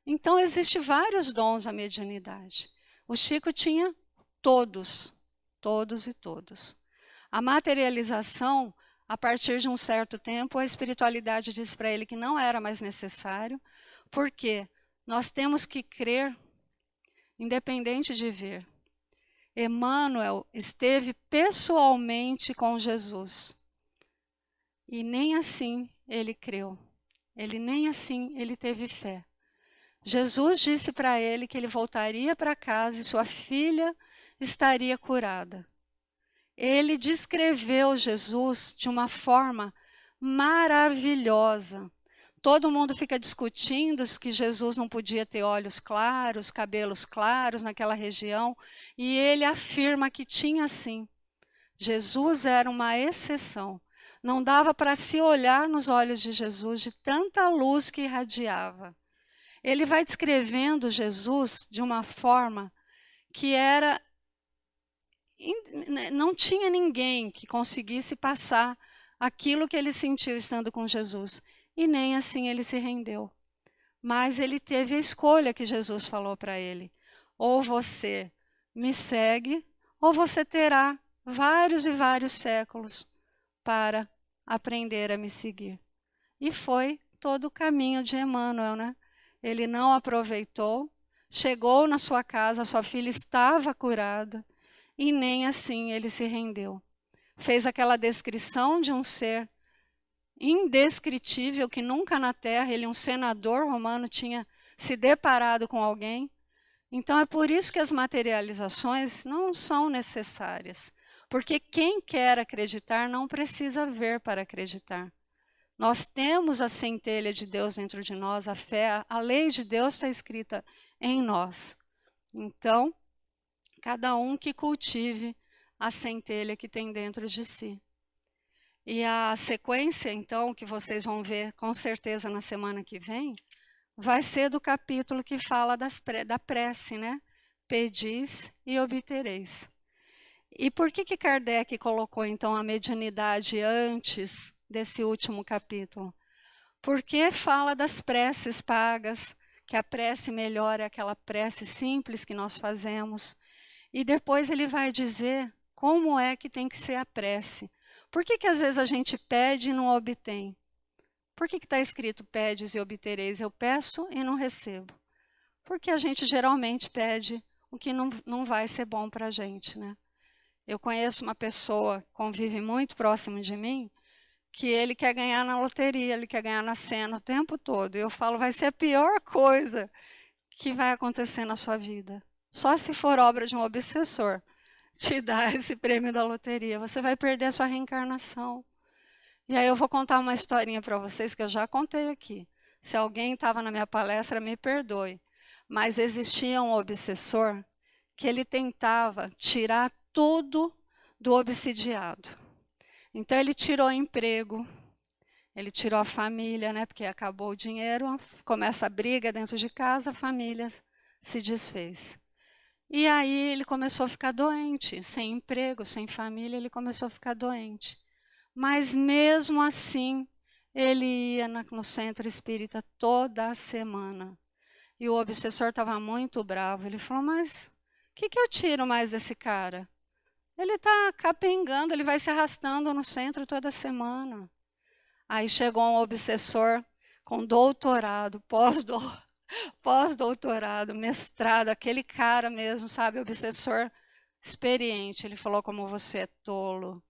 Então, existem vários dons à mediunidade. O Chico tinha todos e todos. A materialização, a partir de um certo tempo, a espiritualidade disse para ele que não era mais necessário, porque nós temos que crer, independente de ver. Emmanuel esteve pessoalmente com Jesus. E nem assim ele creu. Nem assim ele teve fé. Jesus disse para ele que ele voltaria para casa e sua filha estaria curada. Ele descreveu Jesus de uma forma maravilhosa. Todo mundo fica discutindo que Jesus não podia ter olhos claros, cabelos claros naquela região, e ele afirma que tinha sim. Jesus era uma exceção. Não dava para se olhar nos olhos de Jesus de tanta luz que irradiava. Ele vai descrevendo Jesus de uma forma que não tinha ninguém que conseguisse passar aquilo que ele sentiu estando com Jesus. E nem assim ele se rendeu. Mas ele teve a escolha que Jesus falou para ele. Ou você me segue, ou você terá vários e vários séculos para aprender a me seguir. E foi todo o caminho de Emmanuel, né? Ele não aproveitou, chegou na sua casa, sua filha estava curada, e nem assim ele se rendeu. Fez aquela descrição de um ser indescritível, que nunca na Terra, ele, um senador romano, tinha se deparado com alguém. Então é por isso que as materializações não são necessárias. Porque quem quer acreditar não precisa ver para acreditar. Nós temos a centelha de Deus dentro de nós, a fé, a lei de Deus está escrita em nós. Então, cada um que cultive a centelha que tem dentro de si. E a sequência, então, que vocês vão ver com certeza na semana que vem, vai ser do capítulo que fala da prece, né? Pedis e obtereis. E por que Kardec colocou, então, a mediunidade antes desse último capítulo? Porque fala das preces pagas, que a prece melhor é aquela prece simples que nós fazemos. E depois ele vai dizer como é que tem que ser a prece. Por que às vezes a gente pede e não obtém? Por que está escrito pedes e obtereis? Eu peço e não recebo. Porque a gente geralmente pede o que não vai ser bom para a gente, né? Eu conheço uma pessoa que convive muito próximo de mim, que ele quer ganhar na loteria, ele quer ganhar na cena o tempo todo. E eu falo, vai ser a pior coisa que vai acontecer na sua vida. Só se for obra de um obsessor te dar esse prêmio da loteria. Você vai perder a sua reencarnação. E aí eu vou contar uma historinha para vocês que eu já contei aqui. Se alguém estava na minha palestra, me perdoe. Mas existia um obsessor que ele tentava tirar tudo do obsidiado. Então ele tirou o emprego, ele tirou a família, né? Porque acabou o dinheiro, começa a briga dentro de casa, a família se desfez. E aí ele começou a ficar doente, sem emprego, sem família, ele começou a ficar doente. Mas mesmo assim, ele ia no centro espírita toda a semana. E o obsessor estava muito bravo. Ele falou, mas o que eu tiro mais desse cara? Ele está capengando, ele vai se arrastando no centro toda semana. Aí chegou um obsessor com doutorado, pós-doutorado, mestrado, aquele cara mesmo, sabe, obsessor experiente. Ele falou, como você é tolo.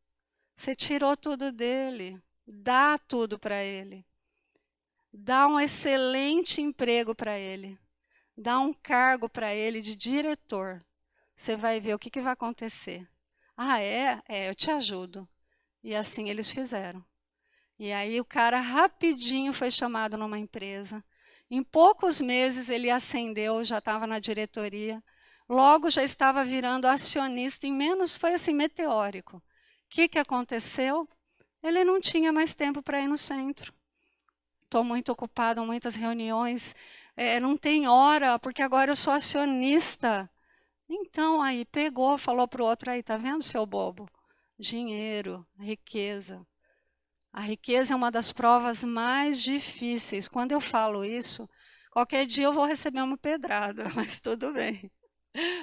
Você tirou tudo dele, dá tudo para ele. Dá um excelente emprego para ele. Dá um cargo para ele de diretor. Você vai ver o que vai acontecer. Ah, é? É, eu te ajudo. E assim eles fizeram. E aí o cara rapidinho foi chamado numa empresa. Em poucos meses ele ascendeu, já estava na diretoria. Logo já estava virando acionista, em menos, foi assim, meteórico. O que aconteceu? Ele não tinha mais tempo para ir no centro. Estou muito ocupado, muitas reuniões, não tem hora, porque agora eu sou acionista. Então, aí pegou, falou para o outro, aí, tá vendo, seu bobo? Dinheiro, riqueza. A riqueza é uma das provas mais difíceis. Quando eu falo isso, qualquer dia eu vou receber uma pedrada, mas tudo bem,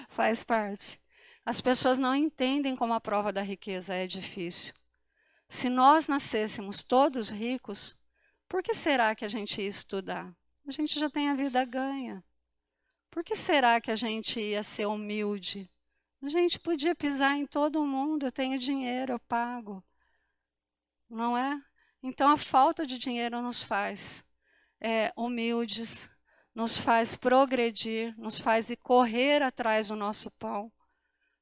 faz parte. As pessoas não entendem como a prova da riqueza é difícil. Se nós nascêssemos todos ricos, por que será que a gente ia estudar? A gente já tem a vida ganha. Por que será que a gente ia ser humilde? A gente podia pisar em todo mundo, eu tenho dinheiro, eu pago. Não é? Então a falta de dinheiro nos faz humildes, nos faz progredir, nos faz ir correr atrás do nosso pão.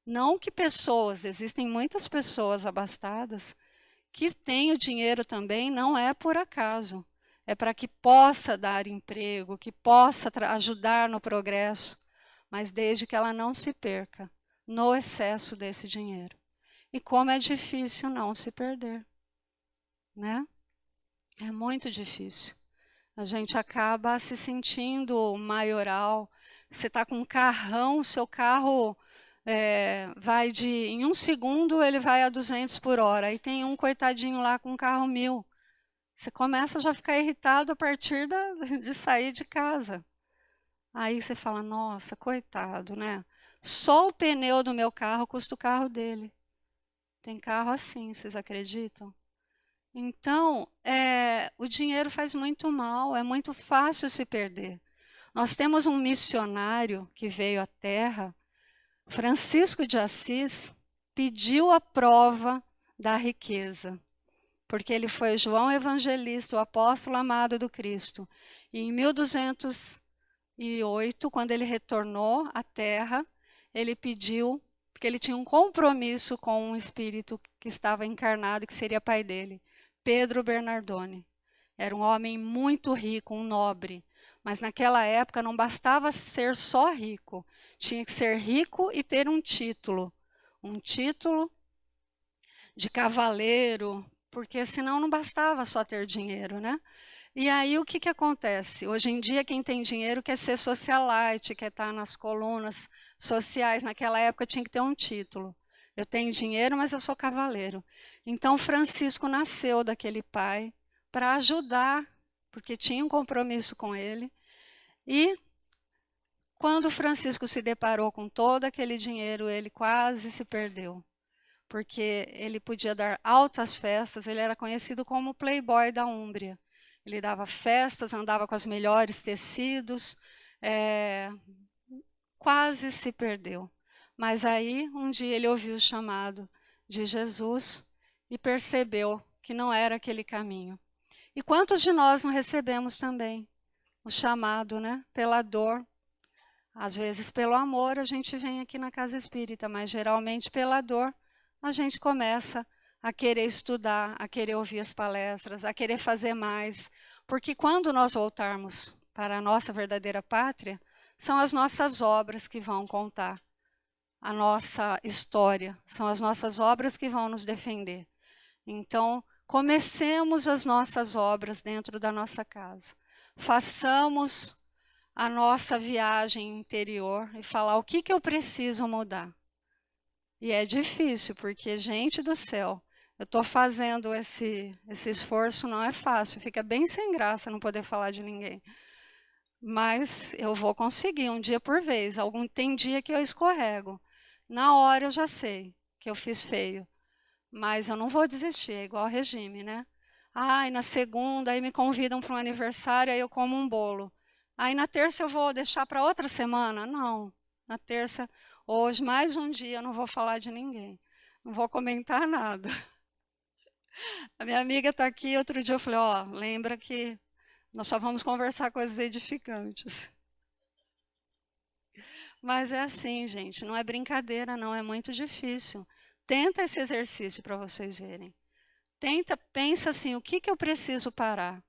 Não que pessoas, existem muitas pessoas abastadas que têm o dinheiro também, não é por acaso. É para que possa dar emprego, que possa ajudar no progresso, mas desde que ela não se perca no excesso desse dinheiro. E como é difícil não se perder, né? É muito difícil. A gente acaba se sentindo maioral. Você está com um carrão, seu carro vai em 1 segundo ele vai a 200 por hora. Aí tem um coitadinho lá com um carro 1000. Você começa já a ficar irritado a partir de sair de casa. Aí você fala, nossa, coitado, né? Só o pneu do meu carro custa o carro dele. Tem carro assim, vocês acreditam? Então, o dinheiro faz muito mal, é muito fácil se perder. Nós temos um missionário que veio à Terra, Francisco de Assis, pediu a prova da riqueza, porque ele foi João Evangelista, o apóstolo amado do Cristo. E em 1208, quando ele retornou à Terra, ele pediu, porque ele tinha um compromisso com um espírito que estava encarnado, que seria pai dele, Pedro Bernardone. Era um homem muito rico, um nobre. Mas naquela época não bastava ser só rico. Tinha que ser rico e ter um título. Um título de cavaleiro, porque senão não bastava só ter dinheiro, né? E aí o que acontece? Hoje em dia quem tem dinheiro quer ser socialite, quer estar nas colunas sociais. Naquela época tinha que ter um título. Eu tenho dinheiro, mas eu sou cavaleiro. Então Francisco nasceu daquele pai para ajudar porque tinha um compromisso com ele. E quando Francisco se deparou com todo aquele dinheiro, ele quase se perdeu, porque ele podia dar altas festas, ele era conhecido como o playboy da Úmbria. Ele dava festas, andava com os melhores tecidos, quase se perdeu. Mas aí, um dia, ele ouviu o chamado de Jesus e percebeu que não era aquele caminho. E quantos de nós não recebemos também o chamado, né? Pela dor. Às vezes, pelo amor, a gente vem aqui na casa espírita, mas geralmente pela dor, a gente começa a querer estudar, a querer ouvir as palestras, a querer fazer mais. Porque quando nós voltarmos para a nossa verdadeira pátria, são as nossas obras que vão contar a nossa história, são as nossas obras que vão nos defender. Então, comecemos as nossas obras dentro da nossa casa. Façamos a nossa viagem interior e falar o que eu preciso mudar. E é difícil, porque, gente do céu, eu estou fazendo esse esforço, não é fácil, fica bem sem graça não poder falar de ninguém. Mas eu vou conseguir, um dia por vez. Tem dia que eu escorrego. Na hora eu já sei que eu fiz feio. Mas eu não vou desistir, é igual ao regime, né? Ai, na segunda, aí me convidam para um aniversário, aí eu como um bolo. Aí na terça eu vou deixar para outra semana? Não. Na terça, hoje, mais um dia, eu não vou falar de ninguém. Não vou comentar nada. A minha amiga está aqui, outro dia eu falei, ó, lembra que nós só vamos conversar coisas edificantes. Mas é assim, gente, não é brincadeira, não, é muito difícil. Tenta esse exercício para vocês verem. Pensa assim, o que eu preciso parar?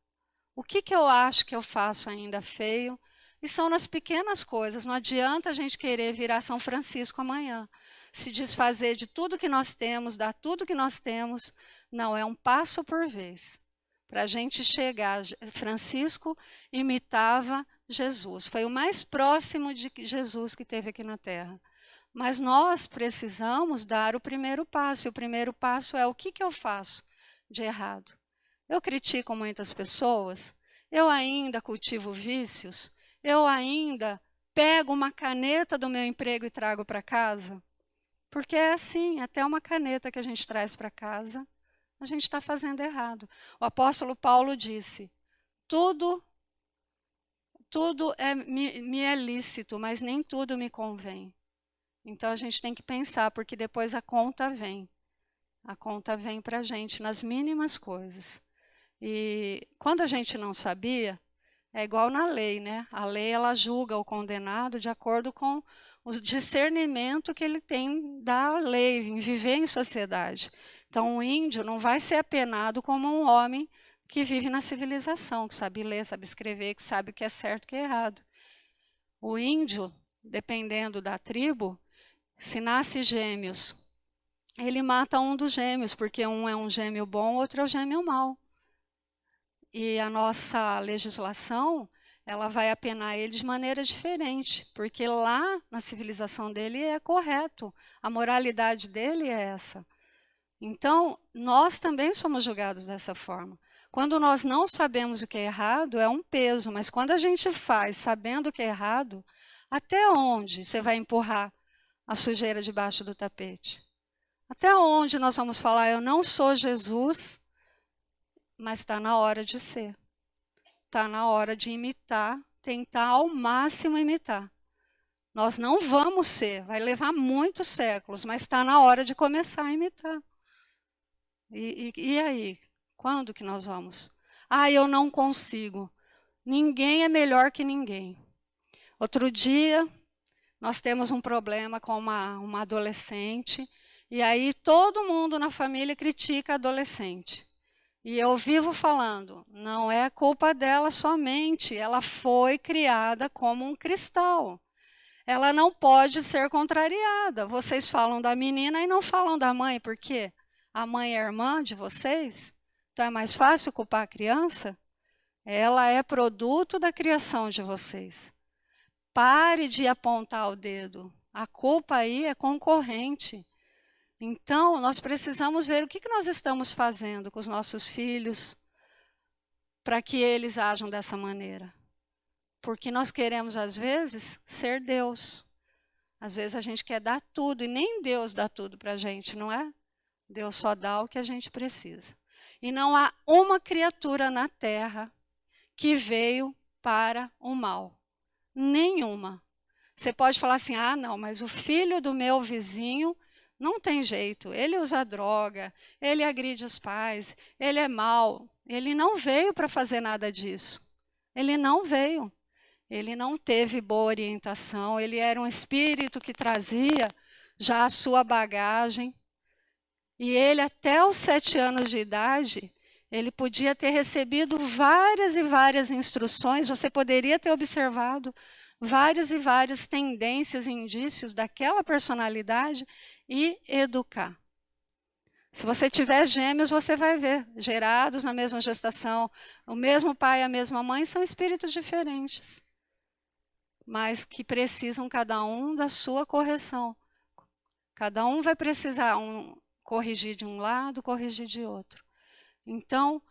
O que eu acho que eu faço ainda feio? E são nas pequenas coisas. Não adianta a gente querer virar São Francisco amanhã. Se desfazer de tudo que nós temos, dar tudo que nós temos. Não, é um passo por vez. Para a gente chegar, Francisco imitava Jesus. Foi o mais próximo de Jesus que teve aqui na Terra. Mas nós precisamos dar o primeiro passo. E o primeiro passo é o que eu faço de errado. Eu critico muitas pessoas, eu ainda cultivo vícios, eu ainda pego uma caneta do meu emprego e trago para casa. Porque é assim, até uma caneta que a gente traz para casa, a gente está fazendo errado. O apóstolo Paulo disse, tudo me é lícito, mas nem tudo me convém. Então a gente tem que pensar, porque depois a conta vem. A conta vem para a gente nas mínimas coisas. E quando a gente não sabia, é igual na lei, né? A lei, ela julga o condenado de acordo com o discernimento que ele tem da lei, em viver em sociedade. Então, o índio não vai ser apenado como um homem que vive na civilização, que sabe ler, sabe escrever, que sabe o que é certo e o que é errado. O índio, dependendo da tribo, se nasce gêmeos, ele mata um dos gêmeos, porque um é um gêmeo bom, outro é um gêmeo mau. E a nossa legislação, ela vai apenar ele de maneira diferente, porque lá na civilização dele é correto, a moralidade dele é essa. Então, nós também somos julgados dessa forma. Quando nós não sabemos o que é errado, é um peso, mas quando a gente faz sabendo o que é errado, até onde você vai empurrar a sujeira debaixo do tapete? Até onde nós vamos falar, eu não sou Jesus, mas está na hora de ser. Está na hora de imitar, tentar ao máximo imitar. Nós não vamos ser, vai levar muitos séculos, mas está na hora de começar a imitar. E aí? Quando que nós vamos? Ah, eu não consigo. Ninguém é melhor que ninguém. Outro dia, nós temos um problema com uma adolescente, e aí todo mundo na família critica a adolescente. E eu vivo falando, não é culpa dela somente, ela foi criada como um cristal. Ela não pode ser contrariada. Vocês falam da menina e não falam da mãe, por quê? A mãe é irmã de vocês? Então é mais fácil culpar a criança? Ela é produto da criação de vocês. Pare de apontar o dedo. A culpa aí é concorrente. Então, nós precisamos ver o que nós estamos fazendo com os nossos filhos, para que eles ajam dessa maneira. Porque nós queremos, às vezes, ser Deus. Às vezes a gente quer dar tudo, e nem Deus dá tudo para a gente, não é? Deus só dá o que a gente precisa. E não há uma criatura na terra que veio para o mal. Nenhuma. Você pode falar assim, ah, não, mas o filho do meu vizinho não tem jeito. Ele usa droga, ele agride os pais, ele é mau. Ele não veio para fazer nada disso. Ele não veio. Ele não teve boa orientação. Ele era um espírito que trazia já a sua bagagem. E ele, até os 7 anos de idade, ele podia ter recebido várias e várias instruções, você poderia ter observado várias e várias tendências e indícios daquela personalidade e educar. Se você tiver gêmeos, você vai ver, gerados na mesma gestação, o mesmo pai e a mesma mãe, são espíritos diferentes, mas que precisam cada um da sua correção. Cada um vai precisar corrigir de um lado, corrigir de outro. Então,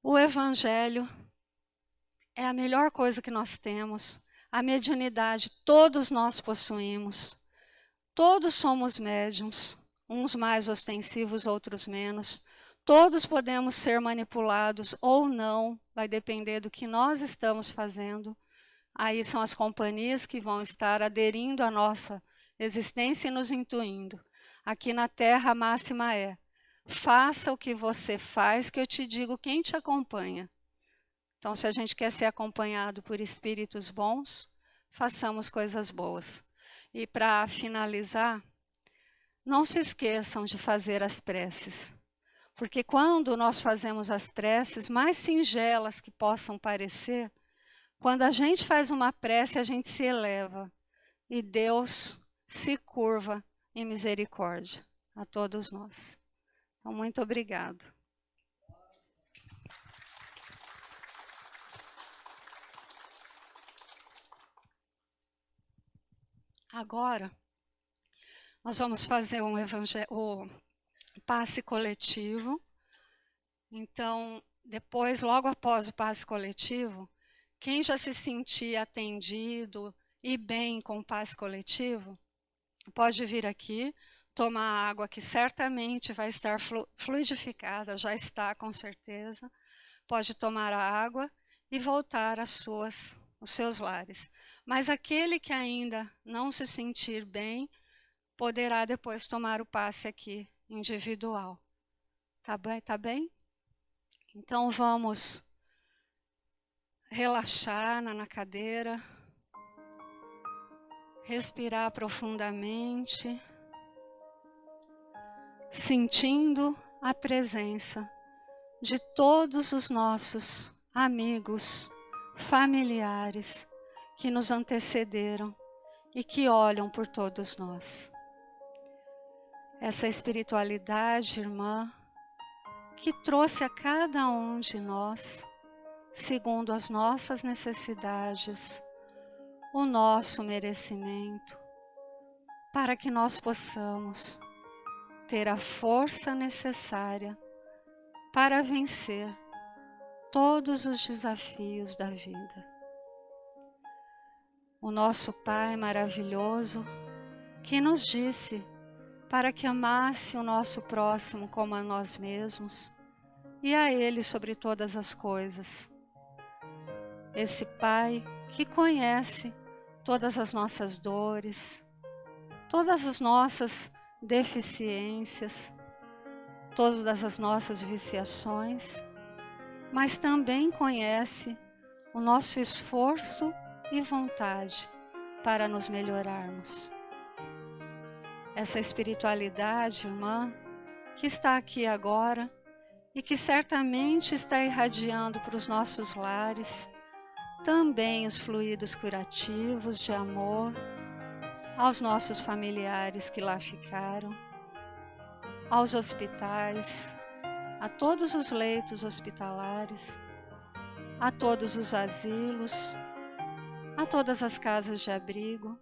o Evangelho é a melhor coisa que nós temos. A mediunidade, todos nós possuímos. Todos somos médiuns, uns mais ostensivos, outros menos. Todos podemos ser manipulados ou não, vai depender do que nós estamos fazendo. Aí são as companhias que vão estar aderindo à nossa existência e nos intuindo. Aqui na Terra a máxima é: faça o que você faz, que eu te digo quem te acompanha. Então, se a gente quer ser acompanhado por espíritos bons, façamos coisas boas. E para finalizar, não se esqueçam de fazer as preces. Porque quando nós fazemos as preces, mais singelas que possam parecer, quando a gente faz uma prece, a gente se eleva. E Deus se curva em misericórdia a todos nós. Então, muito obrigado. Agora, nós vamos fazer o passe coletivo. Então, depois, logo após o passe coletivo, quem já se sentir atendido e bem com o passe coletivo, pode vir aqui, tomar água que certamente vai estar fluidificada, já está com certeza. Pode tomar a água e voltar os seus lares. Mas aquele que ainda não se sentir bem, poderá depois tomar o passe aqui, individual. Tá bem? Tá bem? Então vamos relaxar na cadeira, respirar profundamente, sentindo a presença de todos os nossos amigos, familiares que nos antecederam e que olham por todos nós. Essa espiritualidade, irmã, que trouxe a cada um de nós, segundo as nossas necessidades, o nosso merecimento, para que nós possamos ter a força necessária para vencer todos os desafios da vida. O nosso Pai maravilhoso, que nos disse para que amasse o nosso próximo como a nós mesmos, e a Ele sobre todas as coisas. Esse Pai que conhece todas as nossas dores, todas as nossas deficiências, todas as nossas viciações, mas também conhece o nosso esforço e vontade para nos melhorarmos. Essa espiritualidade, irmã, que está aqui agora e que certamente está irradiando para os nossos lares também os fluidos curativos de amor aos nossos familiares que lá ficaram, aos hospitais, a todos os leitos hospitalares, a todos os asilos, a todas as casas de abrigo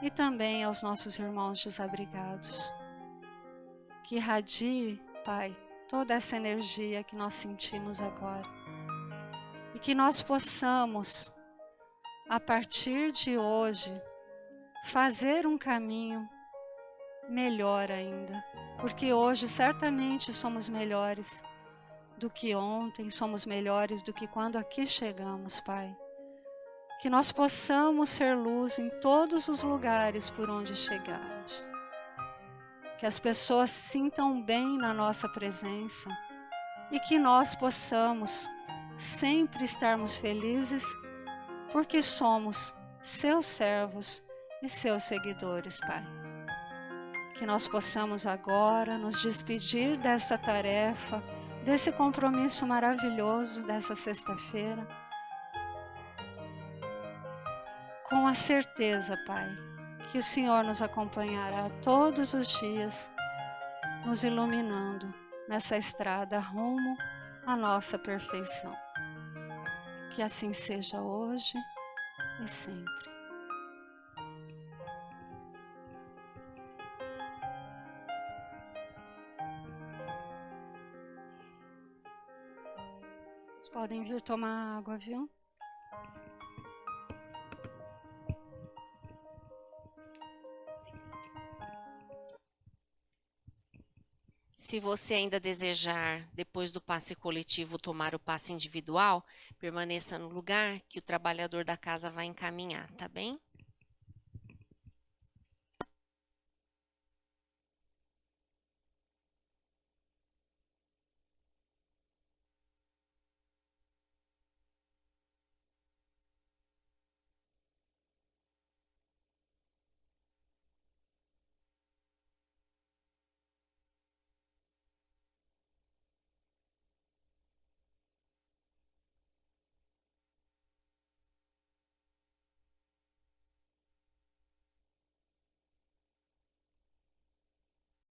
e também aos nossos irmãos desabrigados. Que irradie, Pai, toda essa energia que nós sentimos agora e que nós possamos, a partir de hoje, fazer um caminho melhor ainda, porque hoje certamente somos melhores do que ontem, somos melhores do que quando aqui chegamos, Pai. Que nós possamos ser luz em todos os lugares por onde chegamos. Que as pessoas sintam bem na nossa presença e que nós possamos sempre estarmos felizes porque somos seus servos e seus seguidores, Pai. Que nós possamos agora nos despedir dessa tarefa, desse compromisso maravilhoso dessa sexta-feira, com a certeza, Pai, que o Senhor nos acompanhará todos os dias, nos iluminando nessa estrada rumo à nossa perfeição. Que assim seja hoje e sempre. Vocês podem vir tomar água, viu? Se você ainda desejar, depois do passe coletivo, tomar o passe individual, permaneça no lugar que o trabalhador da casa vai encaminhar, tá bem?